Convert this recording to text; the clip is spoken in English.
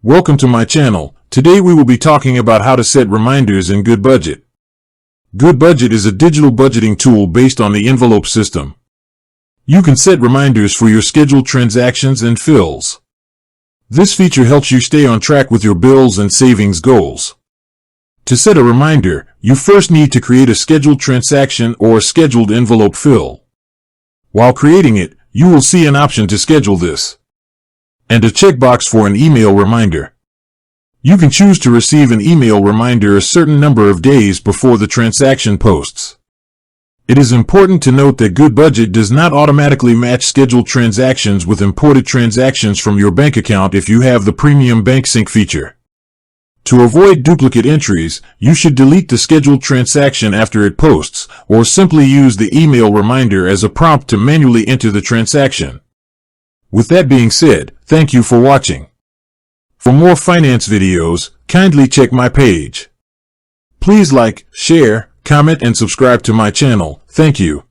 Welcome to my channel. Today we will be talking about how to set reminders in Goodbudget. Goodbudget is a digital budgeting tool based on the envelope system. You can set reminders for your scheduled transactions and fills. This feature helps you stay on track with your bills and savings goals. To set a reminder, you first need to create a scheduled transaction or a scheduled envelope fill. While creating it, you will see an option to schedule this, and a checkbox for an email reminder. You can choose to receive an email reminder a certain number of days before the transaction posts. It is important to note that Goodbudget does not automatically match scheduled transactions with imported transactions from your bank account if you have the premium bank sync feature. To avoid duplicate entries, you should delete the scheduled transaction after it posts, or simply use the email reminder as a prompt to manually enter the transaction. With that being said, thank you for watching. For more finance videos, kindly check my page. Please like, share, comment and subscribe to my channel. Thank you.